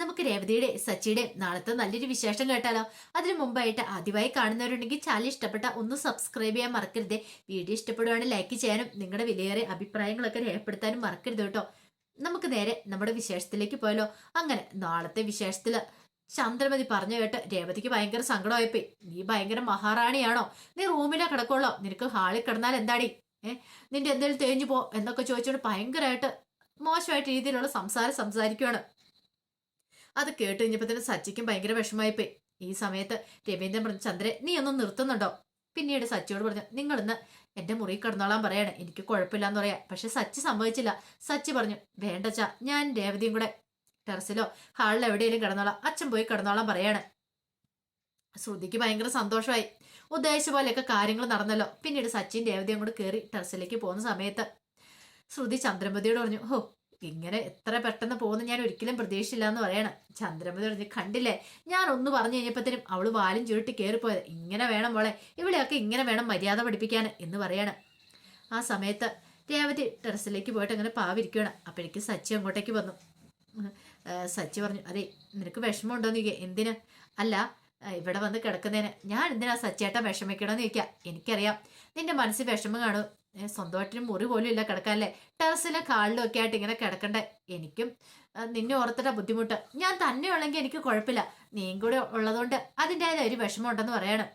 നമുക്ക് രേവതിയുടെ സച്ചിയുടെ നാളത്തെ നല്ലൊരു വിശേഷം കേട്ടാലോ? അതിനു മുമ്പായിട്ട് ആദ്യമായി കാണുന്നവരുണ്ടെങ്കിൽ ചാനൽ ഇഷ്ടപ്പെട്ട ഒന്ന് സബ്സ്ക്രൈബ് ചെയ്യാൻ മറക്കരുത്. വീഡിയോ ഇഷ്ടപ്പെടുവാണെങ്കിൽ ലൈക്ക് ചെയ്യാനും നിങ്ങളുടെ വിലയേറെ അഭിപ്രായങ്ങളൊക്കെ രേഖപ്പെടുത്താനും മറക്കരുത് കേട്ടോ. നമുക്ക് നേരെ നമ്മുടെ വിശേഷത്തിലേക്ക് പോയാലോ? അങ്ങനെ നാളത്തെ വിശേഷത്തില് ചന്ദ്രമതി പറഞ്ഞു കേട്ട് രേവതിക്ക് ഭയങ്കര സങ്കടമായിപ്പോയി. നീ ഭയങ്കര മഹാറാണിയാണോ? നീ റൂമിലെ കിടക്കുള്ളോ? നിനക്ക് ഹാളിൽ കിടന്നാൽ എന്താടി? നിന്റെ എന്തെങ്കിലും തേഞ്ഞു പോ എന്നൊക്കെ ചോദിച്ചോണ്ട് ഭയങ്കരമായിട്ട് മോശമായിട്ട് രീതിയിലുള്ള സംസാരം സംസാരിക്കുവാണ്. അത് കേട്ട് കഴിഞ്ഞപ്പോ തന്നെ സച്ചിക്കും ഭയങ്കര വിഷമമായിപ്പോയി. ഈ സമയത്ത് രവീന്ദ്രൻ പറഞ്ഞു, ചന്ദ്രൻ നീ ഒന്നും നിർത്തുന്നുണ്ടോ? പിന്നീട് സച്ചിയോട് പറഞ്ഞു, നിങ്ങൾ ഇന്ന് എന്റെ മുറി കിടന്നോളാൻ പറയാണ്, എനിക്ക് കുഴപ്പമില്ലാന്ന് പറയാ. പക്ഷെ സച്ചി സമ്മതിച്ചില്ല. സച്ചി പറഞ്ഞു, വേണ്ടച്ചാ, ഞാൻ രേവതിയും കൂടെ ടെറസിലോ ഹാളിലോ എവിടെയെങ്കിലും കിടന്നോളാം, അച്ഛൻ പോയി കിടന്നോളാൻ പറയാണ്. ശ്രുതിക്ക് ഭയങ്കര സന്തോഷമായി. ഉദ്ദേശിച്ച പോലെയൊക്കെ കാര്യങ്ങൾ നടന്നല്ലോ. പിന്നീട് സച്ചിൻ രേവതിയും കൂടെ കയറി ടെറസിലേക്ക് പോകുന്ന സമയത്ത് ശ്രുതി ചന്ദ്രമതിയോട് പറഞ്ഞു, ഹോ, ഇങ്ങനെ എത്ര പെട്ടെന്ന് പോകുന്ന ഞാൻ ഒരിക്കലും പ്രതീക്ഷിച്ചില്ല എന്ന് പറയണം. ചന്ദ്രമതി പറഞ്ഞു, കണ്ടില്ലേ, ഞാൻ ഒന്ന് പറഞ്ഞു കഴിഞ്ഞപ്പോഴത്തേനും അവള് വാലും ചുരുട്ടി കയറിപ്പോയത്. ഇങ്ങനെ വേണം മോളെ, ഇവിടെയൊക്കെ ഇങ്ങനെ വേണം മര്യാദ പഠിപ്പിക്കാൻ എന്ന് പറയണം. ആ സമയത്ത് രേവതി ടെറസിലേക്ക് പോയിട്ട് അങ്ങനെ പാവിരിക്കുകയാണ്. അപ്പോഴേക്കും സച്ചി അങ്ങോട്ടേക്ക് വന്നു. സച്ചി പറഞ്ഞു, അതെ, നിനക്ക് വിഷമമുണ്ടോന്ന് ചോദിക്കുക. എന്തിന്? അല്ല, ഇവിടെ വന്ന് കിടക്കുന്നതിന് ഞാൻ എന്തിനാ സച്ചേട്ടൻ വിഷമിക്കണമെന്ന് ചോദിക്കുക. എനിക്കറിയാം നിന്റെ മനസ്സിൽ വിഷമം കാണും. സ്വന്തമായിട്ടൊരു മുറി പോലും ഇല്ല കിടക്കാനല്ലേ, ടെറസിലെ കാളിലും ഒക്കെ ആയിട്ട് ഇങ്ങനെ കിടക്കണ്ടേ. എനിക്കും നിന്നെ ഓർത്തിട്ട ബുദ്ധിമുട്ട്. ഞാൻ തന്നെ ഉള്ളെങ്കിൽ എനിക്ക് കുഴപ്പമില്ല, നീയും കൂടെ ഉള്ളതുകൊണ്ട് അതിൻ്റെതായ ഒരു വിഷമം ഉണ്ടെന്ന് പറയണം.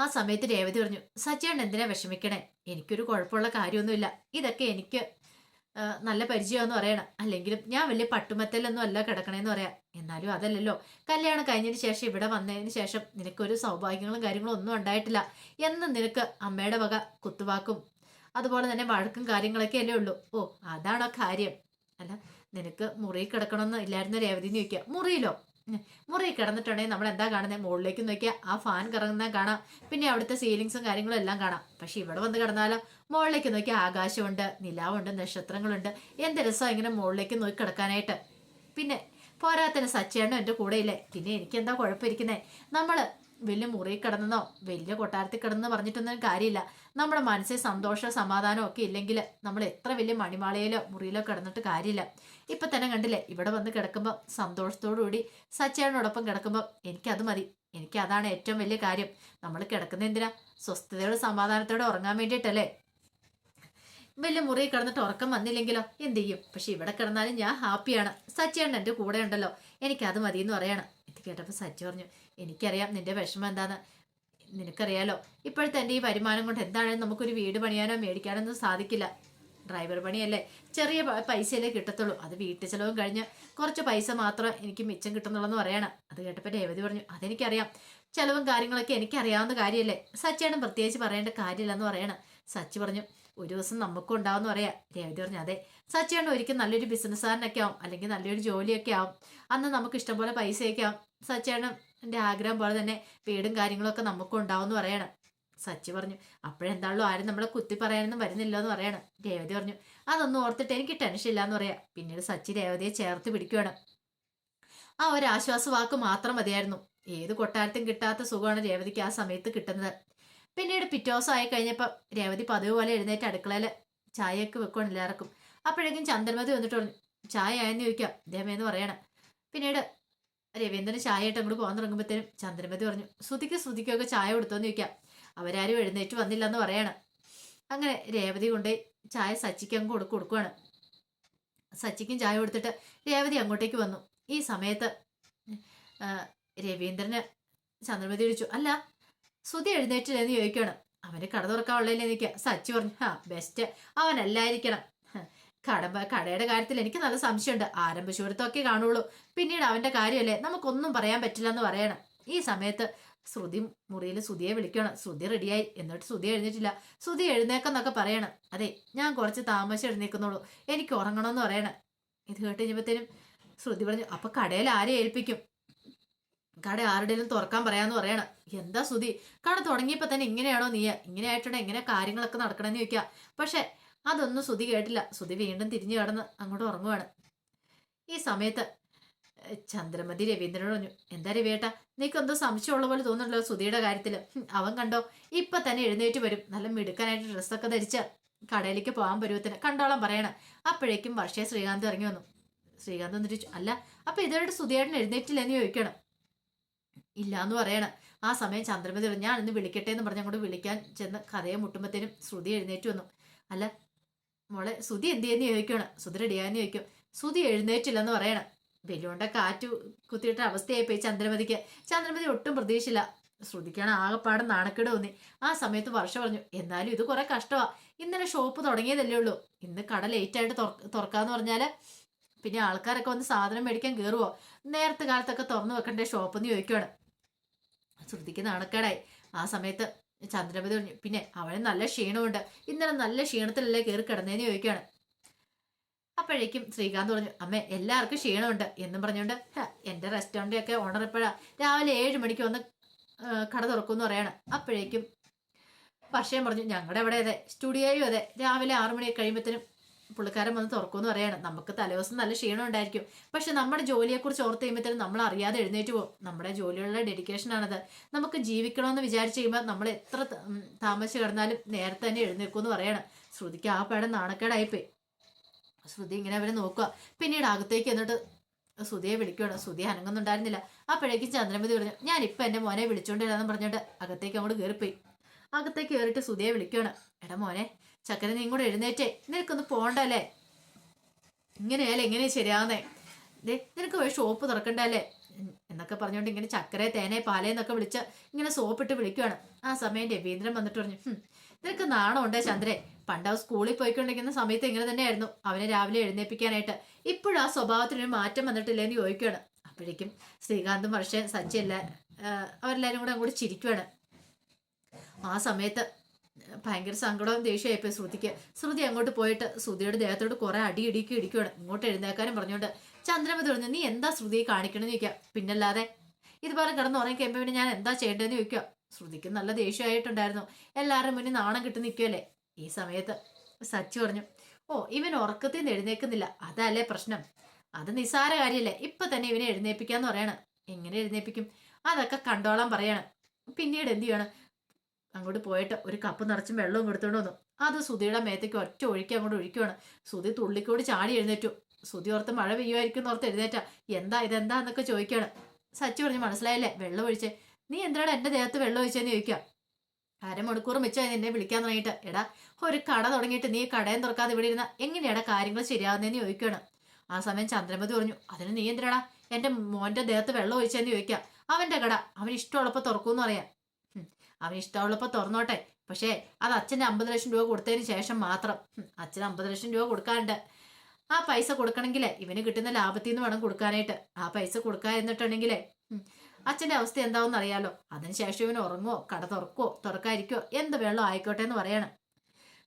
ആ സമയത്ത് രേവതി പറഞ്ഞു, സച്ചേട്ടൻ എന്തിനാ വിഷമിക്കണേ? എനിക്കൊരു കുഴപ്പമുള്ള കാര്യമൊന്നുമില്ല. ഇതൊക്കെ എനിക്ക് നല്ല പരിചയമെന്ന് പറയണം. അല്ലെങ്കിലും ഞാൻ വലിയ പട്ടുമത്തലൊന്നും അല്ല കിടക്കണേന്ന് പറയാം. എന്നാലും അതല്ലല്ലോ, കല്യാണം കഴിഞ്ഞതിന് ശേഷം ഇവിടെ വന്നതിന് ശേഷം നിനക്കൊരു സൗഭാഗ്യങ്ങളും കാര്യങ്ങളും ഒന്നും ഉണ്ടായിട്ടില്ല. എന്നും നിനക്ക് അമ്മയുടെ വക കുത്തുവാക്കും അതുപോലെ തന്നെ വഴക്കും കാര്യങ്ങളൊക്കെ അല്ലേ ഉള്ളൂ. ഓ, അതാണോ കാര്യം? അല്ല, നിനക്ക് മുറിയിൽ കിടക്കണമെന്ന് ഇല്ലായിരുന്നു രേവതിന്ന് ചോദിക്കുക. മുറിയിലോ? മുറിയിൽ കിടന്നിട്ടുണ്ടെങ്കിൽ നമ്മൾ എന്താ കാണുന്നത്? മുകളിലേക്ക് നോക്കിയാൽ ആ ഫാൻ കറങ്ങുന്ന കാണാം, പിന്നെ അവിടുത്തെ സീലിങ്സും കാര്യങ്ങളും എല്ലാം കാണാം. പക്ഷെ ഇവിടെ വന്ന് കിടന്നാലോ, മുകളിലേക്ക് നോക്കിയാൽ ആകാശമുണ്ട്, നിലാവുണ്ട്, നക്ഷത്രങ്ങളുണ്ട്. എന്ത് രസമാണ് ഇങ്ങനെ മുകളിലേക്ക് നോക്കി കിടക്കാനായിട്ട്. പിന്നെ പോരാത്തന്നെ സച്ചേണ്ണും എൻ്റെ കൂടെ ഇല്ലേ, പിന്നെ എനിക്കെന്താ കുഴപ്പമിരിക്കുന്നേ? നമ്മള് വലിയ മുറിയിൽ കിടന്നോ വലിയ കൊട്ടാരത്തിൽ കിടന്നോ പറഞ്ഞിട്ടൊന്നും കാര്യമില്ല. നമ്മുടെ മനസ്സിൽ സന്തോഷം സമാധാനം ഒക്കെ ഇല്ലെങ്കിൽ നമ്മൾ എത്ര വലിയ മണിമാളയിലോ മുറിയിലോ കിടന്നിട്ട് കാര്യമില്ല. ഇപ്പൊ തന്നെ കണ്ടില്ലേ, ഇവിടെ വന്ന് കിടക്കുമ്പോൾ സന്തോഷത്തോടുകൂടി സച്ചേട്ടനോടൊപ്പം കിടക്കുമ്പോൾ എനിക്കത് മതി. എനിക്ക് അതാണ് ഏറ്റവും വലിയ കാര്യം. നമ്മൾ കിടക്കുന്ന എന്തിനാ? സ്വസ്ഥതയോടെ സമാധാനത്തോടെ ഉറങ്ങാൻ വേണ്ടിയിട്ടല്ലേ. വലിയ മുറിയിൽ കിടന്നിട്ട് ഉറക്കം വന്നില്ലെങ്കിലോ എന്ത് ചെയ്യും? പക്ഷെ ഇവിടെ കിടന്നാലും ഞാൻ ഹാപ്പിയാണ്. സച്ചിയാണ് എൻ്റെ കൂടെ ഉണ്ടല്ലോ, എനിക്കത് മതി എന്ന് പറയണം. ഇത് കേട്ടപ്പോൾ സച്ചി പറഞ്ഞു, എനിക്കറിയാം നിന്റെ വിഷമം എന്താന്ന്. നിനക്കറിയാലോ, ഇപ്പോഴത്തെ എൻ്റെ ഈ വരുമാനം കൊണ്ട് എന്താണെങ്കിലും നമുക്കൊരു വീട് പണിയാനോ മേടിക്കാനോ ഒന്നും സാധിക്കില്ല. ഡ്രൈവർ പണിയല്ലേ, ചെറിയ പൈസയല്ലേ കിട്ടത്തുള്ളൂ. അത് വീട്ടു ചെലവും കഴിഞ്ഞ് കുറച്ച് പൈസ മാത്രം എനിക്ക് മിച്ചം കിട്ടുന്നുള്ളൂ എന്ന് പറയണം. അത് കേട്ടപ്പോൾ രേവതി പറഞ്ഞു, അതെനിക്കറിയാം, ചെലവും കാര്യങ്ങളൊക്കെ എനിക്കറിയാവുന്ന കാര്യമല്ലേ, സച്ചിയാണ് പ്രത്യേകിച്ച് പറയേണ്ട കാര്യമില്ലെന്ന് പറയണം. സച്ചി പറഞ്ഞു, ഒരു ദിവസം നമുക്കും ഉണ്ടാവും പറയാം. രേവതി പറഞ്ഞു, അതെ, സച്ചിയാണ് ഒരിക്കലും നല്ലൊരു ബിസിനസ്സുകാരനൊക്കെ ആവും, അല്ലെങ്കിൽ നല്ലൊരു ജോലിയൊക്കെ ആവും. അന്ന് നമുക്ക് ഇഷ്ടംപോലെ പൈസയൊക്കെ ആവും. സച്ചിയാണ് എൻ്റെ ആഗ്രഹം പോലെ തന്നെ വീടും കാര്യങ്ങളൊക്കെ നമുക്കും ഉണ്ടാവും എന്ന് പറയണം. സച്ചി പറഞ്ഞു, അപ്പോഴെന്താണല്ലോ ആരും നമ്മളെ കുത്തി പറയാനൊന്നും വരുന്നില്ല എന്ന് പറയണം. രേവതി പറഞ്ഞു, അതൊന്നും ഓർത്തിട്ട് എനിക്ക് ടെൻഷൻ ഇല്ലാന്ന് പറയാം. പിന്നീട് സച്ചി രേവതിയെ ചേർത്ത് പിടിക്കുകയാണ്. ആ ഒരു ആശ്വാസ വാക്ക് മാത്രം മതിയായിരുന്നു. ഏത് കൊട്ടാരത്തും കിട്ടാത്ത സുഖമാണ് രേവതിക്ക് ആ സമയത്ത് കിട്ടുന്നത്. പിന്നീട് പിറ്റേ ദിവസം ആയി കഴിഞ്ഞപ്പോൾ രേവതി പതിവ് പോലെ എഴുന്നേറ്റ് അടുക്കളയിൽ ചായയൊക്കെ വെക്കണം എല്ലാവർക്കും. അപ്പോഴേക്കും ചന്ദ്രമതി വന്നിട്ട് പറഞ്ഞു, ചായ ആയെന്ന് ചോദിക്കാം ദേമേന്ന് പറയണം. പിന്നീട് രവീന്ദ്രന് ചായ ആയിട്ട് അങ്ങോട്ട് പോകാൻ തുടങ്ങുമ്പോഴത്തേനും ചന്ദ്രമതി പറഞ്ഞു, ശ്രുതിക്കൊക്കെ ചായ കൊടുത്തോന്ന് ചോദിക്കാം. അവരാരും എഴുന്നേറ്റ് വന്നില്ല എന്ന് പറയണം. അങ്ങനെ രേവതി കൊണ്ട് ചായ സച്ചിക്ക് അങ്ങ് കൊടുക്കുവാണ്. സച്ചിക്കും ചായ കൊടുത്തിട്ട് രേവതി അങ്ങോട്ടേക്ക് വന്നു. ഈ സമയത്ത് രവീന്ദ്രന് ചന്ദ്രമതി വിളിച്ചു, അല്ല ശ്രുതി എഴുന്നേറ്റില്ലെന്ന് ചോദിക്കണം. അവന് കട തുറക്കാനുള്ളതില്ലേ നിൽക്കുക. സച്ചി പറഞ്ഞു, ബെസ്റ്റ്, അവനല്ലായിരിക്കണം. കടയുടെ കാര്യത്തിൽ എനിക്ക് നല്ല സംശയമുണ്ട്. ആരംഭശൂരത്വമൊക്കെ കാണുള്ളൂ, പിന്നീട് അവന്റെ കാര്യമല്ലേ, നമുക്കൊന്നും പറയാൻ പറ്റില്ല എന്ന് പറയണം. ഈ സമയത്ത് ശ്രുതി മുറിയിൽ ശ്രുതിയെ വിളിക്കണം. ശ്രുതി റെഡിയായി, എന്നിട്ട് ശ്രുതി എഴുന്നേറ്റില്ല. ശ്രുതി എഴുന്നേക്കെന്നൊക്കെ പറയണം. അതെ, ഞാൻ കുറച്ച് താമസം എഴുന്നേക്കുന്നുള്ളൂ, എനിക്ക് ഉറങ്ങണമെന്ന് പറയണം. ഇത് കേട്ട് കഴിഞ്ഞപ്പോഴത്തേനും ശ്രുതി പറഞ്ഞു, അപ്പൊ കടയിൽ ആരെ ഏൽപ്പിക്കും? കട ആരുടെയും തുറക്കാൻ പറയാന്ന് പറയണം. എന്താ ശ്രുതി, കട തുടങ്ങിയപ്പോ തന്നെ ഇങ്ങനെയാണോ നീ? ഇങ്ങനെ ആയിട്ടാണ് എങ്ങനെ കാര്യങ്ങളൊക്കെ നടക്കണമെന്ന് ചോദിക്കുക. പക്ഷെ അതൊന്നും ശ്രുതി കേട്ടില്ല. ശ്രുതി വീണ്ടും തിരിഞ്ഞു കടന്ന് അങ്ങോട്ട് ഉറങ്ങുവാണ്. ഈ സമയത്ത് ചന്ദ്രമതി രവീന്ദ്രനോട് പറഞ്ഞു, എന്താ രവിയേട്ടാ, നീക്ക് എന്തോ സംശയമുള്ള പോലെ തോന്നുന്നുണ്ടല്ലോ ശ്രുതിയുടെ കാര്യത്തില്. അവൻ കണ്ടോ ഇപ്പൊ തന്നെ എഴുന്നേറ്റ് വരും, നല്ല മിടുക്കാനായിട്ട് ഡ്രസ്സൊക്കെ ധരിച്ച് കടയിലേക്ക് പോകാൻ പരുവത്തിന് കണ്ടോളം പറയണം. അപ്പോഴേക്കും വർഷയെ ശ്രീകാന്ത് ഇറങ്ങി വന്നു. ശ്രീകാന്ത് വന്നിട്ട് ചോദിച്ചു, അല്ല അപ്പൊ ഇതുവരെ സുധിയേട്ടൻ എഴുന്നേറ്റില്ലെന്ന് ചോദിക്കണം. ഇല്ല എന്ന് പറയണം. ആ സമയം ചന്ദ്രമതി പറഞ്ഞു, ഞാൻ ഇന്ന് വിളിക്കട്ടെ എന്ന് പറഞ്ഞ് അങ്ങോട്ട് വിളിക്കാൻ ചെന്ന് കഥയെ മുട്ടുമ്പത്തേനും ശ്രുതി എഴുന്നേറ്റ് വന്നു. അല്ല മോളെ ശ്രുതി എന്ത് ചെയ്യുന്ന ചോദിക്കണം. ശ്രുതി റെഡിയാന്ന് ചോദിക്കും. ശ്രുതി എഴുന്നേറ്റില്ലെന്ന് പറയണം. വെല്ലുകൊണ്ട കാറ്റ് കുത്തിയിട്ട അവസ്ഥയായി പോയി ചന്ദ്രമതിക്ക്. ചന്ദ്രമതി ഒട്ടും പ്രതീക്ഷയില്ല. ശ്രുതിക്കാണ് ആകെപ്പാടെ നാണക്കേട് തോന്നി. ആ സമയത്ത് വർഷ പറഞ്ഞു, എന്നാലും ഇത് കുറെ കഷ്ടമാ. ഇന്നലെ ഷോപ്പ് തുടങ്ങിയതല്ലേ ഉള്ളൂ, ഇന്ന് കട ലേറ്റായിട്ട് തുറക്കാന്ന് പറഞ്ഞാല് പിന്നെ ആൾക്കാരൊക്കെ വന്ന് സാധനം മേടിക്കാൻ കയറുവോ? നേരത്തെ കാലത്തൊക്കെ തുറന്നു വെക്കണ്ടേ ഷോപ്പ് എന്ന് ചോദിക്കുവാണ്. ശ്രുതിക്ക് നാണക്കേടായി. ആ സമയത്ത് ചന്ദ്രമതി പറഞ്ഞു, പിന്നെ അവന് നല്ല ക്ഷീണമുണ്ട്, ഇന്നലെ നല്ല ക്ഷീണത്തിലല്ലേ കയറി കിടന്നേന്ന് ചോദിക്കുകയാണ്. അപ്പോഴേക്കും ശ്രീകാന്ത് പറഞ്ഞു, അമ്മ എല്ലാവർക്കും ക്ഷീണമുണ്ട് എന്നും പറഞ്ഞുകൊണ്ട് എന്റെ റെസ്റ്റോറൻറ്റൊക്കെ ഓണർ എപ്പോഴാ രാവിലെ 7 മണിക്ക് വന്ന് കട തുറക്കുമെന്ന് പറയാണ്. അപ്പോഴേക്കും വർഷയും പറഞ്ഞു, ഞങ്ങളുടെ അവിടെ അതെ, സ്റ്റുഡിയോയും അതെ, രാവിലെ 6 മണിയൊക്കെ കഴിയുമ്പോഴത്തേനും പുള്ളിക്കാരൻ വന്ന് തുറക്കുമെന്ന് പറയാണ്. നമുക്ക് തലേദിവസം നല്ല ക്ഷീണം ഉണ്ടായിരിക്കും, പക്ഷെ നമ്മുടെ ജോലിയെക്കുറിച്ച് ഓർത്ത് കഴിയുമ്പോഴത്തേനും നമ്മൾ അറിയാതെ എഴുന്നേറ്റ് പോകും. നമ്മുടെ ജോലിയുള്ള ഡെഡിക്കേഷനാണത്. നമുക്ക് ജീവിക്കണമെന്ന് വിചാരിച്ച് കഴിയുമ്പോൾ നമ്മൾ എത്ര താമസിച്ച് കിടന്നാലും നേരത്തെ തന്നെ എഴുന്നേൽക്കുമെന്ന് പറയാണ്. ശ്രുതിക്ക് ആ പേടം നാണക്കേടായിപ്പോയി. ശ്രുതി ഇങ്ങനെ അവരെ നോക്കുക. പിന്നീട് അകത്തേക്ക് എന്നിട്ട് ശ്രുതിയെ വിളിക്കുകയാണ്. ശ്രുതി അനങ്ങുന്നുണ്ടായിരുന്നില്ല. അപ്പോഴേക്കും ചന്ദ്രമതി പറഞ്ഞു, ഞാനിപ്പോൾ എൻ്റെ മോനെ വിളിച്ചോണ്ടില്ലാന്ന് പറഞ്ഞിട്ട് അകത്തേക്ക് അങ്ങോട്ട് കയറിപ്പോയി. അകത്തേക്ക് കയറിയിട്ട് ശ്രുതിയെ വിളിക്കുകയാണ്. എടാ മോനെ ചക്കര, നീ കൂടെ എഴുന്നേറ്റേ, നിനക്കൊന്ന് പോണ്ടല്ലേ? ഇങ്ങനെയല്ലേ എങ്ങനെയാ ശരിയാവുന്നേ? നിനക്ക് പോയി ഷോപ്പ് തുറക്കണ്ടല്ലേ എന്നൊക്കെ പറഞ്ഞുകൊണ്ട് ഇങ്ങനെ ചക്കരെ തേനെ പാലേന്നൊക്കെ വിളിച്ച് ഇങ്ങനെ സോപ്പിട്ട് വിളിക്കുകയാണ്. ആ സമയം രവീന്ദ്രൻ വന്നിട്ട് പറഞ്ഞു, നിനക്ക് നാണം ഉണ്ടേ ചന്ദ്രേ? പണ്ട് അവൻ സ്കൂളിൽ പോയിക്കൊണ്ടിരിക്കുന്ന സമയത്ത് ഇങ്ങനെ തന്നെയായിരുന്നു അവനെ രാവിലെ എഴുന്നേൽപ്പിക്കാനായിട്ട്. ഇപ്പോഴും ആ സ്വഭാവത്തിനൊരു മാറ്റം വന്നിട്ടില്ലേന്ന് ചോദിക്കുകയാണ്. അപ്പോഴേക്കും ശ്രീകാന്തും വർഷയും സച്ചിയല്ല അവരെല്ലാരും കൂടെ അങ്ങോട്ട് ചിരിക്കുകയാണ്. ആ സമയത്ത് ഭയങ്കര സങ്കടവും ദേഷ്യമായിപ്പോയി ശ്രുതിക്ക്. ശ്രുതി അങ്ങോട്ട് പോയിട്ട് ശ്രുതിയുടെ ദേഹത്തോട് കുറെ അടി ഇടിക്കുകയാണ്. ഇങ്ങോട്ട് എഴുന്നേക്കാനും പറഞ്ഞുകൊണ്ട് ചന്ദ്രമതി പറഞ്ഞു, നീ എന്താ ശ്രുതിയെ കാണിക്കണമെന്ന് ചോദിക്കുക. പിന്നല്ലാതെ ഇതുപോലെ കിടന്ന് ഉറങ്ങി കഴിയുമ്പോൾ പിന്നെ ഞാൻ എന്താ ചെയ്യേണ്ടതെന്ന് ചോദിക്കുക. ശ്രുതിക്ക് നല്ല ദേഷ്യമായിട്ടുണ്ടായിരുന്നു. എല്ലാവരും മുന്നിൽ നാണം കിട്ടി നിൽക്കുകയല്ലേ. ഈ സമയത്ത് സച്ചി പറഞ്ഞു, ഓ ഇവൻ ഉറക്കത്തിൽ നിന്ന് എഴുന്നേക്കുന്നില്ല, അതല്ലേ പ്രശ്നം. അത് നിസ്സാര കാര്യമല്ലേ, ഇപ്പൊ തന്നെ ഇവനെ എഴുന്നേൽപ്പിക്കാന്ന് പറയണം. എങ്ങനെ എഴുന്നേൽപ്പിക്കും? അതൊക്കെ കണ്ടോളാൻ പറയണം. പിന്നീട് എന്ത് ചെയ്യണം? അങ്ങോട്ട് പോയിട്ട് ഒരു കപ്പ് നിറച്ചും വെള്ളവും കൊടുത്തോണ്ട് വന്നു. അത് സുധിയുടെ മേത്തേക്ക് ഒറ്റ ഒഴിക്ക് അങ്ങോട്ട് ഒഴിക്കുകയാണ്. സുധി തുള്ളിക്കൂടി ചാടി എഴുന്നേറ്റു. സുധി ഓർത്ത് മഴ പെയ്യുമായിരിക്കും ഓർത്ത് എഴുന്നേറ്റാ. എന്താ ഇതെന്താ എന്നൊക്കെ ചോദിക്കുകയാണ്. സച്ചി പറഞ്ഞു, മനസ്സിലായില്ലേ വെള്ളം ഒഴിച്ചേ? നീ എന്താണ് എന്റെ ദേഹത്ത് വെള്ളം ഒഴിച്ചെന്ന് ചോദിക്കുക. 1/2 മണിക്കൂർ മിച്ചമായി നിന്നെ വിളിക്കാൻ തുടങ്ങിയിട്ട്. എടാ ഒരു കട തുടങ്ങിയിട്ട് നീ കടയും തുറക്കാതെ ഇവിടെ ഇരുന്ന എങ്ങനെയാടാ കാര്യങ്ങൾ ശരിയാവുന്നതെന്ന് ചോദിക്കുകയാണ്. ആ സമയം ചന്ദ്രമതി പറഞ്ഞു, അതിന് നീ എന്തിനാടാ എന്റെ മോന്റെ ദേഹത്ത് വെള്ളം ഒഴിച്ചെന്ന് ചോദിക്കുക. അവന്റെ കട അവൻ ഇഷ്ടമുള്ളപ്പോ തുറക്കൂന്ന് പറയാം. അവൻ ഇഷ്ടമുള്ളപ്പോ തുറന്നോട്ടെ, പക്ഷേ അത് അച്ഛൻ്റെ 50 ലക്ഷം രൂപ കൊടുത്തതിന് ശേഷം മാത്രം. അച്ഛന് 50 ലക്ഷം രൂപ കൊടുക്കാനുണ്ട്. ആ പൈസ കൊടുക്കണമെങ്കിലേ ഇവന് കിട്ടുന്ന ലാഭത്തിൽ നിന്ന് വേണം കൊടുക്കാനായിട്ട്. ആ പൈസ കൊടുക്കാതിരുന്നിട്ടുണ്ടെങ്കിലേ അച്ഛൻ്റെ അവസ്ഥ എന്താവെന്ന് അറിയാലോ. അതിനുശേഷം ഇവന് ഉറങ്ങുവോ കട തുറക്കുവോ തുറക്കാതിരിക്കോ എന്ത് വെള്ളം ആയിക്കോട്ടെ എന്ന് പറയാണ്.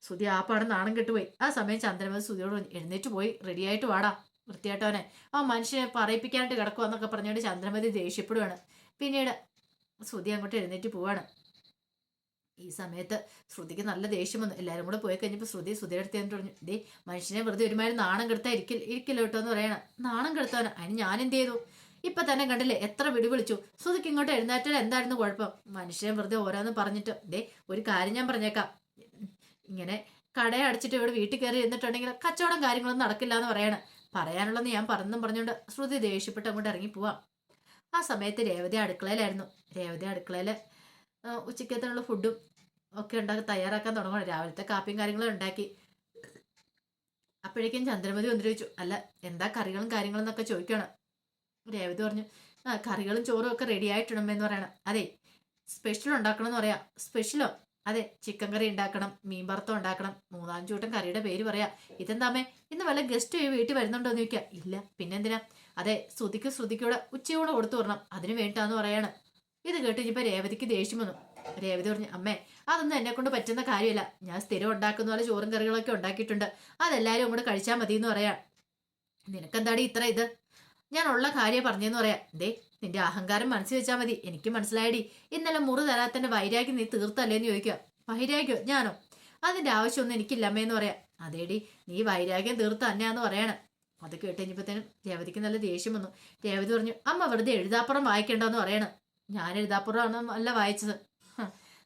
സുധി ആ പാടം നാണം കെട്ടുപോയി. ആ സമയം ചന്ദ്രമതി സുധിയോട് എഴുന്നേറ്റ് പോയി റെഡിയായിട്ട് വാടാ വൃത്തിയായിട്ടവനെ, ആ മനുഷ്യനെ പറയിപ്പിക്കാനായിട്ട് കിടക്കുക എന്നൊക്കെ പറഞ്ഞുകൊണ്ട് ചന്ദ്രമതി ദേഷ്യപ്പെടുവാണ്. പിന്നീട് സുധി അങ്ങോട്ട് എഴുന്നേറ്റ് പോവാണ്. ഈ സമയത്ത് ശ്രുതിക്ക് നല്ല ദേഷ്യം വന്നു. എല്ലാവരും കൂടെ പോയി കഴിഞ്ഞപ്പോൾ ശ്രുതിയുടെ അടുത്ത് എന്നിട്ട് പറഞ്ഞു, ദേ മനുഷ്യനെ വെറുതെ ഒരുമാതിരി നാണം കെടുത്താ ഇരിക്കില്ല കേട്ടോ എന്ന് പറയണം. നാണം കെടുത്താനോ? അതിന് ഞാൻ എന്ത് ചെയ്തു? ഇപ്പൊ തന്നെ കണ്ടില്ലേ എത്ര വിടി വിളിച്ചു. ശ്രുതിക്ക് ഇങ്ങോട്ട് എഴുന്നേറ്റാൽ എന്തായിരുന്നു കുഴപ്പം? മനുഷ്യനെ വെറുതെ ഓരോന്ന് പറഞ്ഞിട്ട്. ദേ ഒരു കാര്യം ഞാൻ പറഞ്ഞേക്കാം, ഇങ്ങനെ കടയെ അടച്ചിട്ട് ഇവിടെ വീട്ടിൽ കയറി ഇരുന്നിട്ടുണ്ടെങ്കിൽ കച്ചവടം കാര്യങ്ങളൊന്നും നടക്കില്ല എന്ന് പറയണം. പറയാനുള്ളത് ഞാൻ പറഞ്ഞുകൊണ്ട് ശ്രുതി ദേഷ്യപ്പെട്ട് അങ്ങോട്ട് ഇറങ്ങി പോവാം. ആ സമയത്ത് രേവതി അടുക്കളയിലായിരുന്നു. രേവതി അടുക്കളയില് ഉച്ചക്കത്തിനുള്ള ഫുഡും ഒക്കെ തയ്യാറാക്കാൻ തുടങ്ങണം. രാവിലത്തെ കാപ്പിയും കാര്യങ്ങളും ഉണ്ടാക്കി. അപ്പോഴേക്കും ചന്ദ്രമതി വന്നിട്ട് ചോദിച്ചു, അല്ല എന്താ കറികളും കാര്യങ്ങളും എന്നൊക്കെ ചോദിക്കണം. രേവതി പറഞ്ഞു, കറികളും ചോറും ഒക്കെ റെഡി ആയിട്ടുണ്ടെന്ന് പറയണം. അതെ സ്പെഷ്യൽ ഉണ്ടാക്കണം എന്ന് പറയാം. സ്പെഷ്യലോ? അതെ ചിക്കൻ കറി ഉണ്ടാക്കണം, മീൻ വറുത്തം ഉണ്ടാക്കണം, 3-5 കൂട്ടം കറിയുടെ പേര് പറയാ. ഇതെന്താമേ ഇന്ന് വല്ല ഗസ്റ്റ് വീട്ടിൽ വരുന്നുണ്ടോ എന്ന് ചോദിക്കുക. ഇല്ല പിന്നെന്തിനാ? അതെ ശ്രുതിക്കൂടെ ഉച്ചയോടെ കൊടുത്തു വരണം, അതിന് വേണ്ടാന്ന് പറയാണ്. ഇത് കേട്ട് ഇനിയിപ്പോ രേവതിക്ക് ദേഷ്യം വന്നു. രേവതി പറഞ്ഞു, അമ്മേ അതൊന്നും എന്നെ കൊണ്ട് പറ്റുന്ന കാര്യമല്ല. ഞാൻ സ്ഥിരം ഉണ്ടാക്കുന്ന പോലെ ചോറും കറികളൊക്കെ ഉണ്ടാക്കിയിട്ടുണ്ട്, അതെല്ലാരും അങ്ങോട്ട് കഴിച്ചാൽ മതി എന്ന് പറയാം. നിനക്കെന്താടി ഇത്ര ഇത്? ഞാൻ ഉള്ള കാര്യം പറഞ്ഞെന്ന് പറയാം. ദേ നിന്റെ അഹങ്കാരം മനസ്സിൽ വെച്ചാൽ മതി. എനിക്ക് മനസ്സിലായടി, ഇന്നലെ മുറി തരാത്തന്റെ വൈരാഗ്യം നീ തീർത്തല്ലേന്ന് ചോദിക്കുക. വൈരാഗ്യോ? ഞാനോ? അതിന്റെ ആവശ്യമൊന്നും എനിക്കില്ല അമ്മയെന്ന് പറയാം. അതേടി നീ വൈരാഗ്യം തീർത്ത തന്നെയാന്ന് പറയണം. അത് കേട്ട് കഴിഞ്ഞപ്പോഴത്തേനും രേവതിക്ക് നല്ല ദേഷ്യം വന്നു. രേവതി പറഞ്ഞു, അമ്മ വെറുതെ എഴുതാപ്പുറം വായിക്കേണ്ടെന്ന് പറയണം. ഞാൻ എഴുതാപ്പുറം അല്ല വായിച്ചത്.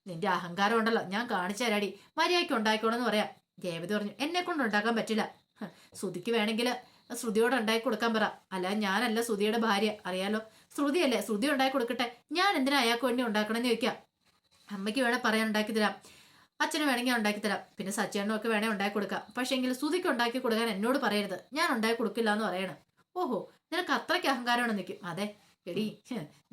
നിന്റെ അഹങ്കാരം ഉണ്ടല്ലോ ഞാൻ കാണിച്ചു തരാടി, മര്യാദയ്ക്ക് ഉണ്ടാക്കിക്കോണെന്ന് പറയാം. രേവതി പറഞ്ഞു, എന്നെ കൊണ്ട് ഉണ്ടാക്കാൻ പറ്റില്ല. ശ്രുതിക്ക് വേണമെങ്കിൽ ശ്രുതിയോട് ഉണ്ടാക്കി കൊടുക്കാൻ പറ. അല്ല ഞാനല്ല ശ്രുതിയുടെ ഭാര്യ, അറിയാലോ. ശ്രുതിയല്ലേ, ശ്രുതി ഉണ്ടാക്കി കൊടുക്കട്ടെ. ഞാൻ എന്തിനാ അയാൾക്ക് വേണ്ടി ഉണ്ടാക്കണമെന്ന് ചോദിക്കാം. അമ്മയ്ക്ക് വേണേൽ പറയാൻ ഉണ്ടാക്കി തരാം, അച്ഛന് വേണമെങ്കിൽ ഉണ്ടാക്കി തരാം, പിന്നെ സച്ചേണ്ണനും ഒക്കെ വേണേൽ ഉണ്ടാക്കി കൊടുക്കാം. പക്ഷെ എങ്കിൽ ശ്രുതിക്ക് ഉണ്ടാക്കി കൊടുക്കാൻ എന്നോട് പറയരുത്, ഞാൻ ഉണ്ടാക്കി കൊടുക്കില്ല എന്ന് പറയണം. ഓഹോ, നിനക്ക് അത്രയ്ക്ക് അഹങ്കാരമാണ് നിൽക്കും. അതെ എടി,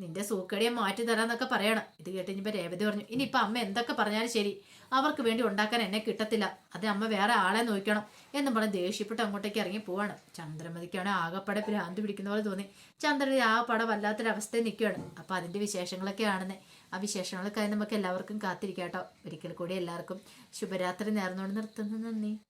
നിന്റെ സൂക്കടിയെ മാറ്റി തരാന്നൊക്കെ പറയണം. ഇത് കേട്ട് ഇനിയിപ്പോ രേവതി പറഞ്ഞു, ഇനിയിപ്പൊ അമ്മ എന്തൊക്കെ പറഞ്ഞാലും ശരി, അവർക്ക് വേണ്ടി ഉണ്ടാക്കാൻ എന്നെ കിട്ടത്തില്ല, അത് അമ്മ വേറെ ആളെ നോക്കണം എന്നും പറഞ്ഞ് ദേഷ്യപ്പെട്ട് അങ്ങോട്ടേക്ക് ഇറങ്ങി പോവാണ്. ചന്ദ്രമതിക്കാണ് ആകെപ്പടെ ഭ്രാന്ത് പിടിക്കുന്ന പോലെ തോന്നി. ചന്ദ്രൻ ആകെപ്പടെ വല്ലാത്തൊരവസ്ഥയിൽ നിൽക്കുകയാണ്. അപ്പൊ അതിന്റെ വിശേഷങ്ങളൊക്കെ ആണെന്ന്. ആ വിശേഷങ്ങളൊക്കെ നമുക്ക് എല്ലാവർക്കും കാത്തിരിക്കാം കേട്ടോ. ഒരിക്കൽ കൂടി എല്ലാവർക്കും ശുഭരാത്രി നേർന്നുകൊണ്ട് നിർത്തുന്നു. നന്ദി.